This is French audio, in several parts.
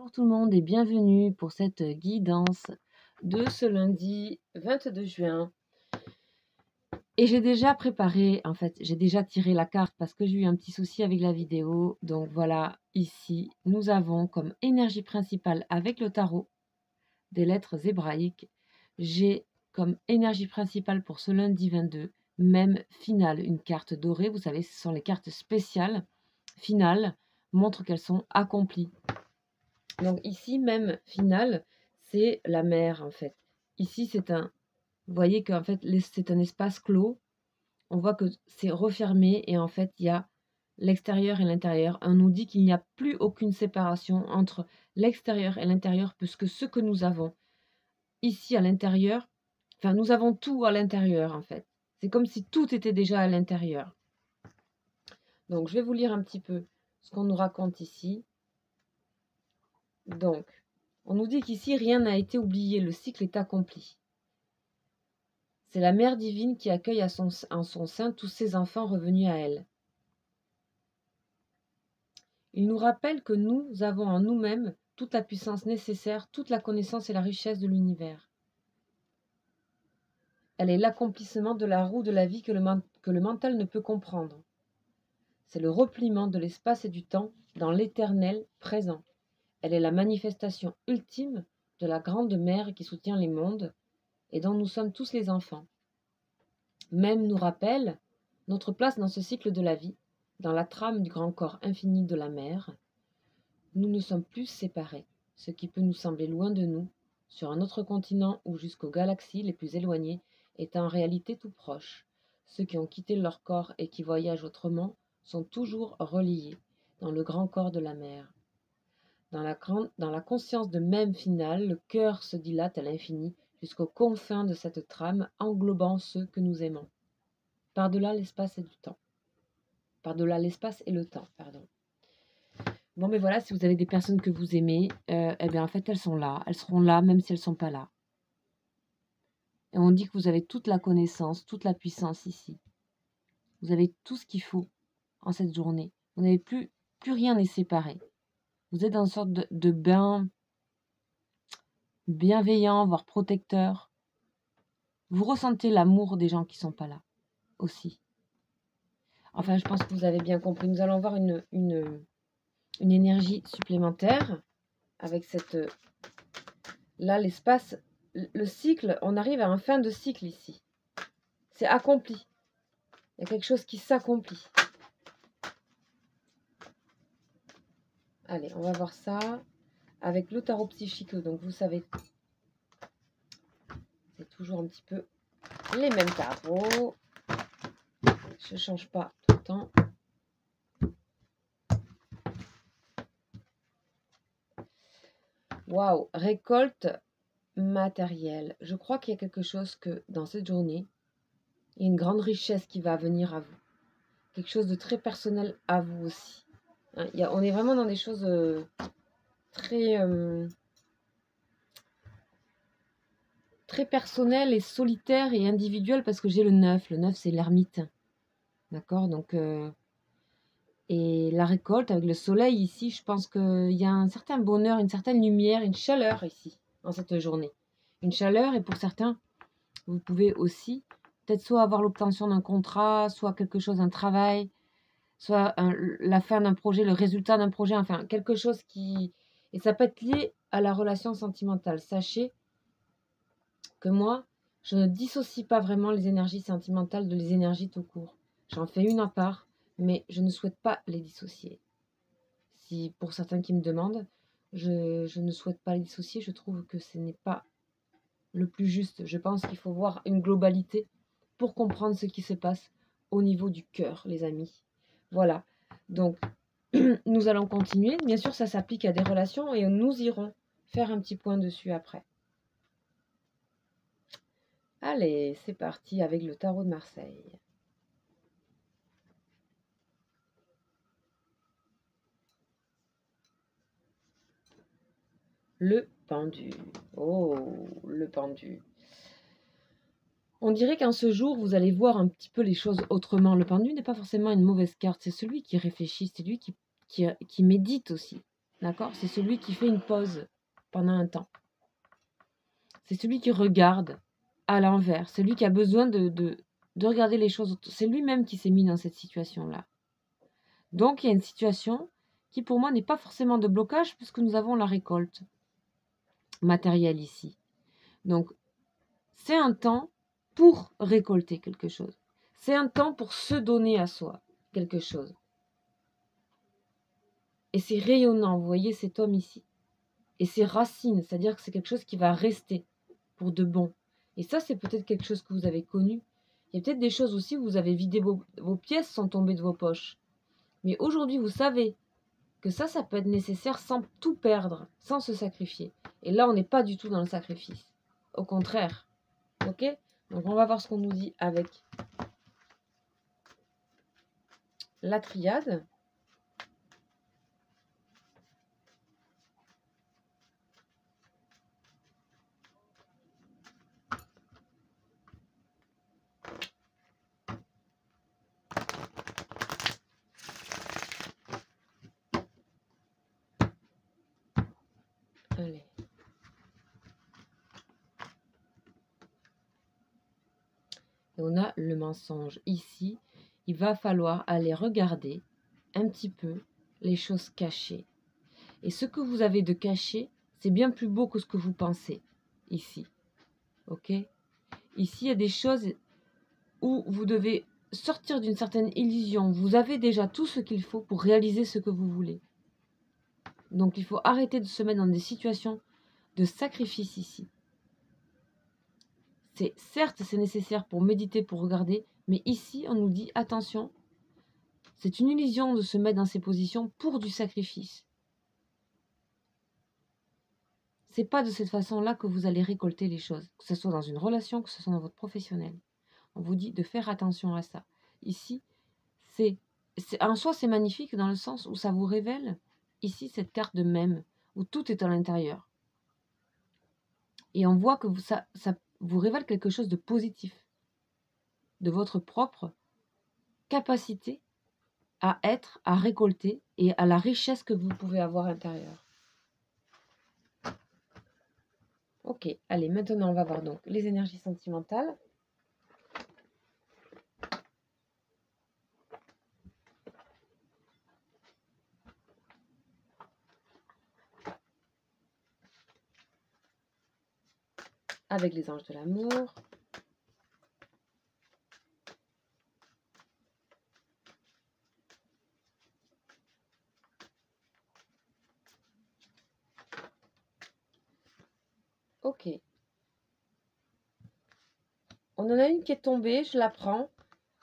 Bonjour tout le monde et bienvenue pour cette guidance de ce lundi 22 juin. Et j'ai déjà préparé, en fait, j'ai déjà tiré la carte parce que j'ai eu un petit souci avec la vidéo. Donc voilà, ici, nous avons comme énergie principale avec le tarot des lettres hébraïques. J'ai comme énergie principale pour ce lundi 22, même finale, une carte dorée. Vous savez, ce sont les cartes spéciales. Finales montrent qu'elles sont accomplies. Donc ici, même finale, c'est la mer en fait. Ici, c'est un... Vous voyez qu'en fait, c'est un espace clos. On voit que c'est refermé et en fait, il y a l'extérieur et l'intérieur. On nous dit qu'il n'y a plus aucune séparation entre l'extérieur et l'intérieur puisque ce que nous avons ici à l'intérieur, enfin, nous avons tout à l'intérieur en fait. C'est comme si tout était déjà à l'intérieur. Donc, je vais vous lire un petit peu ce qu'on nous raconte ici. Donc, on nous dit qu'ici, rien n'a été oublié, le cycle est accompli. C'est la Mère divine qui accueille en son sein tous ses enfants revenus à elle. Il nous rappelle que nous avons en nous-mêmes toute la puissance nécessaire, toute la connaissance et la richesse de l'univers. Elle est l'accomplissement de la roue de la vie que le mental ne peut comprendre. C'est le repliement de l'espace et du temps dans l'éternel présent. Elle est la manifestation ultime de la grande mère qui soutient les mondes et dont nous sommes tous les enfants. Même nous rappelle notre place dans ce cycle de la vie, dans la trame du grand corps infini de la mère. Nous ne sommes plus séparés, ce qui peut nous sembler loin de nous, sur un autre continent ou jusqu'aux galaxies les plus éloignées, est en réalité tout proche. Ceux qui ont quitté leur corps et qui voyagent autrement sont toujours reliés dans le grand corps de la mère. Dans la conscience de même finale, le cœur se dilate à l'infini jusqu'aux confins de cette trame englobant ceux que nous aimons. Par-delà l'espace et du temps. Par-delà l'espace et le temps, pardon. Bon, mais voilà, si vous avez des personnes que vous aimez, eh bien, en fait, elles sont là. Elles seront là, même si elles ne sont pas là. Et on dit que vous avez toute la connaissance, toute la puissance ici. Vous avez tout ce qu'il faut en cette journée. Vous n'avez plus rien n'est séparé. Vous êtes dans une sorte de bain bienveillant, voire protecteur. Vous ressentez l'amour des gens qui ne sont pas là aussi. Enfin, je pense que vous avez bien compris. Nous allons voir une énergie supplémentaire avec cette... Là, l'espace, le cycle, on arrive à un fin de cycle ici. C'est accompli. Il y a quelque chose qui s'accomplit. Allez, on va voir ça avec le tarot psychique. Donc, vous savez, c'est toujours un petit peu les mêmes tarots. Je ne change pas tout le temps. Waouh, récolte matérielle. Je crois qu'il y a quelque chose que dans cette journée, il y a une grande richesse qui va venir à vous. Quelque chose de très personnel à vous aussi. Hein, on est vraiment dans des choses très, très personnelles et solitaires et individuelles parce que j'ai le 9. Le 9, c'est l'ermite. D'accord? Donc, et la récolte avec le soleil ici, je pense qu'il y a un certain bonheur, une certaine lumière, une chaleur ici, dans cette journée. Une chaleur et pour certains, vous pouvez aussi peut-être soit avoir l'obtention d'un contrat, soit quelque chose, un travail, soit la fin d'un projet, le résultat d'un projet, enfin quelque chose qui... Et ça peut être lié à la relation sentimentale. Sachez que moi, je ne dissocie pas vraiment les énergies sentimentales de les énergies tout court. J'en fais une à part, mais je ne souhaite pas les dissocier. Si pour certains qui me demandent, je ne souhaite pas les dissocier, je trouve que ce n'est pas le plus juste. Je pense qu'il faut voir une globalité pour comprendre ce qui se passe au niveau du cœur, les amis. Voilà, donc nous allons continuer. Bien sûr, ça s'applique à des relations et nous irons faire un petit point dessus après. Allez, c'est parti avec le tarot de Marseille. Le pendu. Oh, le pendu. On dirait qu'en ce jour, vous allez voir un petit peu les choses autrement. Le pendu n'est pas forcément une mauvaise carte. C'est celui qui réfléchit, c'est lui qui médite aussi. D'accord? C'est celui qui fait une pause pendant un temps. C'est celui qui regarde à l'envers. Celui qui a besoin de regarder les choses. C'est lui-même qui s'est mis dans cette situation-là. Donc, il y a une situation qui, pour moi, n'est pas forcément de blocage puisque nous avons la récolte matérielle ici. Donc, c'est un temps pour récolter quelque chose. C'est un temps pour se donner à soi quelque chose. Et c'est rayonnant, vous voyez cet homme ici. Et c'est racine, c'est-à-dire que c'est quelque chose qui va rester pour de bon. Et ça, c'est peut-être quelque chose que vous avez connu. Il y a peut-être des choses aussi où vous avez vidé vos pièces sont tombées de vos poches. Mais aujourd'hui, vous savez que ça peut être nécessaire sans tout perdre, sans se sacrifier. Et là, on n'est pas du tout dans le sacrifice. Au contraire. Ok? Donc, on va voir ce qu'on nous dit avec la triade. Allez. Et on a le mensonge. Ici, il va falloir aller regarder un petit peu les choses cachées. Et ce que vous avez de caché, c'est bien plus beau que ce que vous pensez ici. Ok? Ici, il y a des choses où vous devez sortir d'une certaine illusion. Vous avez déjà tout ce qu'il faut pour réaliser ce que vous voulez. Donc, il faut arrêter de se mettre dans des situations de sacrifice ici. Certes, c'est nécessaire pour méditer, pour regarder, mais ici, on nous dit attention, c'est une illusion de se mettre dans ces positions pour du sacrifice. C'est pas de cette façon-là que vous allez récolter les choses, que ce soit dans une relation, que ce soit dans votre professionnel. On vous dit de faire attention à ça. Ici, en soi, c'est magnifique dans le sens où ça vous révèle, ici, cette carte de même, où tout est à l'intérieur. Et on voit que ça vous révèle quelque chose de positif, de votre propre capacité à être, à récolter et à la richesse que vous pouvez avoir intérieure. Ok, allez, maintenant on va voir donc les énergies sentimentales. Avec les anges de l'amour. Ok. On en a une qui est tombée, je la prends.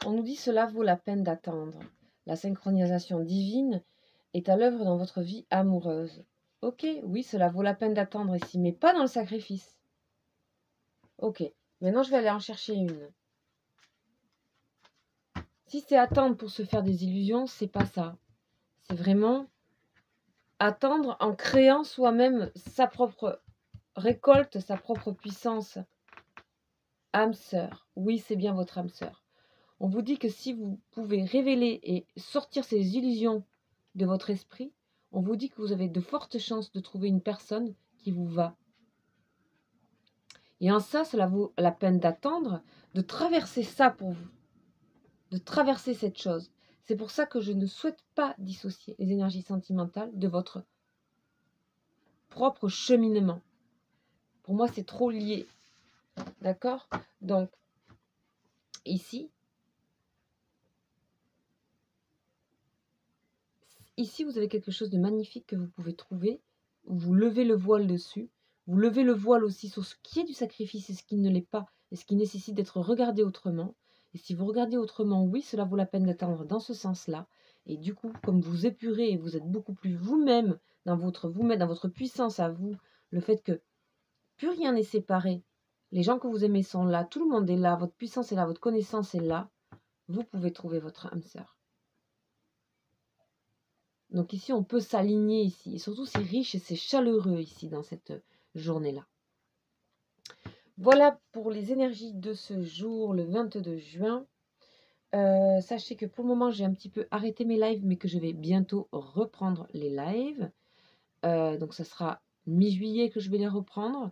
On nous dit cela vaut la peine d'attendre. La synchronisation divine est à l'œuvre dans votre vie amoureuse. Ok, oui, cela vaut la peine d'attendre ici, mais pas dans le sacrifice. Ok, maintenant je vais aller en chercher une. Si c'est attendre pour se faire des illusions, c'est pas ça. C'est vraiment attendre en créant soi-même sa propre récolte, sa propre puissance. Âme sœur, oui, c'est bien votre âme sœur. On vous dit que si vous pouvez révéler et sortir ces illusions de votre esprit, on vous dit que vous avez de fortes chances de trouver une personne qui vous va. Et en ça, cela vaut la peine d'attendre, de traverser ça pour vous, de traverser cette chose. C'est pour ça que je ne souhaite pas dissocier les énergies sentimentales de votre propre cheminement. Pour moi, c'est trop lié. D'accord? Donc, ici, vous avez quelque chose de magnifique que vous pouvez trouver. Vous levez le voile dessus. Vous levez le voile aussi sur ce qui est du sacrifice et ce qui ne l'est pas, et ce qui nécessite d'être regardé autrement. Et si vous regardez autrement, oui, cela vaut la peine d'attendre dans ce sens-là. Et du coup, comme vous épurez et vous êtes beaucoup plus vous-même dans votre puissance à vous, le fait que plus rien n'est séparé, les gens que vous aimez sont là, tout le monde est là, votre puissance est là, votre connaissance est là, vous pouvez trouver votre âme sœur. Donc ici, on peut s'aligner ici. Et surtout, c'est riche et c'est chaleureux ici dans cette journée-là. Voilà pour les énergies de ce jour, le 22 juin. Sachez que pour le moment, j'ai un petit peu arrêté mes lives, mais que je vais bientôt reprendre les lives. Donc ça sera mi-juillet que je vais les reprendre.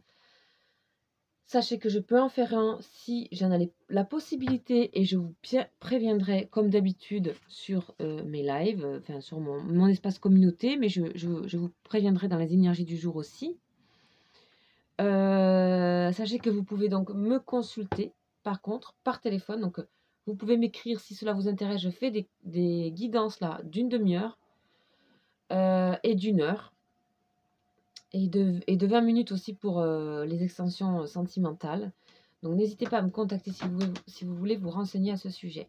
Sachez que je peux en faire un si j'en ai la possibilité et je vous préviendrai comme d'habitude sur mes lives, enfin sur mon espace communauté, mais je vous préviendrai dans les énergies du jour aussi. Sachez que vous pouvez donc me consulter par contre par téléphone. Donc vous pouvez m'écrire si cela vous intéresse. Je fais des guidances là d'une demi-heure et d'une heure. Et de 20 minutes aussi pour les extensions sentimentales. Donc n'hésitez pas à me contacter si vous voulez vous renseigner à ce sujet.